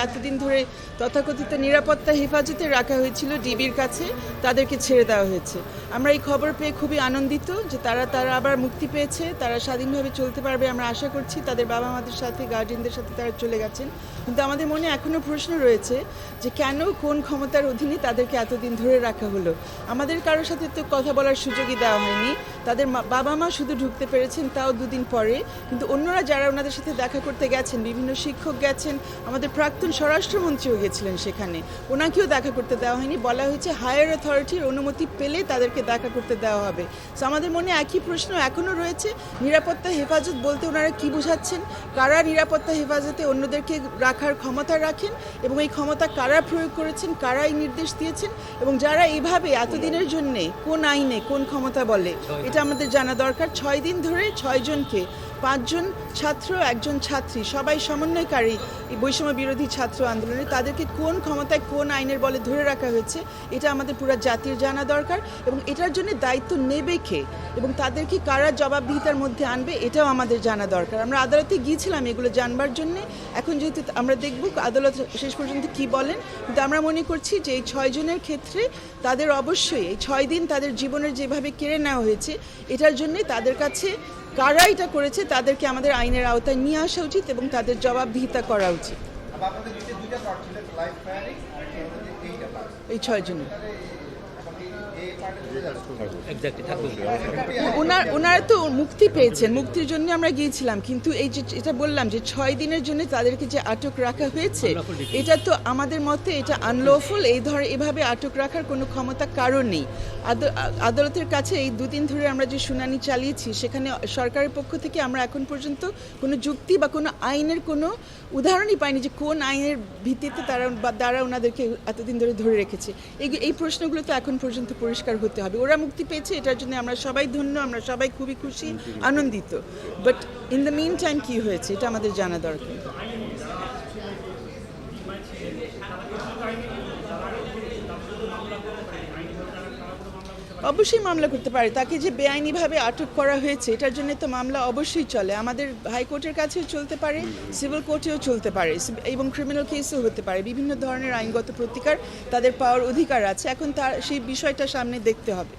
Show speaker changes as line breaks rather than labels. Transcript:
এতদিন ধরে তথাকথিত নিরাপত্তা হেফাজতে রাখা হয়েছিল ডিবির কাছে, তাদেরকে ছেড়ে দেওয়া হয়েছে। আমরা এই খবর পেয়ে খুবই আনন্দিত যে তারা আবার মুক্তি পেয়েছে, তারা স্বাধীনভাবে চলতে পারবে। আমরা আশা করছি তাদের বাবা মাদের সাথে, গার্জিয়ানদের সাথে তারা চলে গেছেন। কিন্তু আমাদের মনে এখনও প্রশ্ন রয়েছে যে কেন, কোন ক্ষমতার অধীনে তাদেরকে এতদিন ধরে রাখা হলো। আমাদের কারোর সাথে তো কথা বলার সুযোগই দেওয়া হয়নি। তাদের বাবা মা শুধু ঢুকতে পেরেছেন, তাও দুদিন পরে। কিন্তু অন্যরা যারা ওনাদের সাথে দেখা করতে গেছেন, বিভিন্ন শিক্ষক গেছেন, আমাদের প্রাক্তন স্বরাষ্ট্রমন্ত্রীও গেছিলেন সেখানে, ওনাকেও দেখা করতে দেওয়া হয়নি। বলা হয়েছে হায়ার অথরিটির অনুমতি পেলে তাদেরকে দেখা করতে দেওয়া হবে। সো আমাদের মনে একই প্রশ্ন এখনও রয়েছে, নিরাপত্তা হেফাজত বলতে ওনারা কী বোঝাচ্ছেন? কারা নিরাপত্তা হেফাজতে অন্যদেরকে রাখার ক্ষমতা রাখেন এবং এই ক্ষমতা কারা প্রয়োগ করেছেন, কারা এই নির্দেশ দিয়েছেন এবং যারা এইভাবে এতদিনের জন্যে কোন আইনে কোন ক্ষমতা বলে, এটা আমাদের জানা দরকার। 6 দিন ধরে 6 জনকে, 5 জন ছাত্র, 1 জন ছাত্রী, সবাই সমন্বয়কারী এই বৈষম্য বিরোধী ছাত্র আন্দোলনে, তাদেরকে কোন ক্ষমতায় কোন আইনের বলে ধরে রাখা হয়েছে, এটা আমাদের পুরো জাতির জানা দরকার। এবং এটার জন্য দায়িত্ব নেবে কে এবং তাদেরকে কারা জবাবদিহিতার মধ্যে আনবে, এটাও আমাদের জানা দরকার। আমরা আদালতে গিয়েছিলাম এগুলো জানবার জন্যে। এখন যেহেতু আমরা দেখব আদালত শেষ পর্যন্ত কি বলেন, কিন্তু আমরা মনে করছি যে এই 6 জনের ক্ষেত্রে তাদের অবশ্যই এই 6 দিন তাদের জীবনের যেভাবে কেড়ে নেওয়া হয়েছে, এটার জন্যে তাদের কাছে কারা এটা করেছে তাদেরকে আমাদের আইনের আওতায় নিয়ে আসা উচিত এবং তাদের জবাবদিহিতা করা উচিত। এই 6 জন ওনারা তো মুক্তি পেয়েছেন, মুক্তির জন্য আমরা গিয়েছিলাম। কিন্তু এই যে এটা বললাম যে 6 দিনের জন্য তাদেরকে যে আটক রাখা হয়েছে, এটা তো আমাদের মতে এটা আনলফুল। এভাবে আটক রাখার কোনো ক্ষমতা কারণ নেই। আদালতের কাছে এই 2 দিন ধরে আমরা যে শুনানি চালিয়েছি, সেখানে সরকারের পক্ষ থেকে আমরা এখন পর্যন্ত কোনো যুক্তি বা কোনো আইনের কোনো উদাহরণই পাইনি যে কোন আইনের ভিত্তিতে তারা ওনাদেরকে এতদিন ধরে রেখেছে। এই প্রশ্নগুলো তো এখন পর্যন্ত পরিষ্কার হতে হবে। ওরা মুক্তি পেয়েছে, এটার জন্য আমরা সবাই ধন্য, আমরা সবাই খুবই খুশি, আনন্দিত। But in the meantime কী হয়েছে এটা আমাদের জানা দরকার। অবশ্যই মামলা করতে পারে। তাকে যে বেআইনিভাবে আটক করা হয়েছে, এটার জন্য তো মামলা অবশ্যই চলে। আমাদের হাইকোর্টের কাছেও চলতে পারে, সিভিল কোর্টেও চলতে পারে এবং ক্রিমিনাল কেসও হতে পারে। বিভিন্ন ধরনের আইনগত প্রতিকার তাদের পাওয়ার অধিকার আছে। এখন সেই বিষয়টা সামনে দেখতে হবে।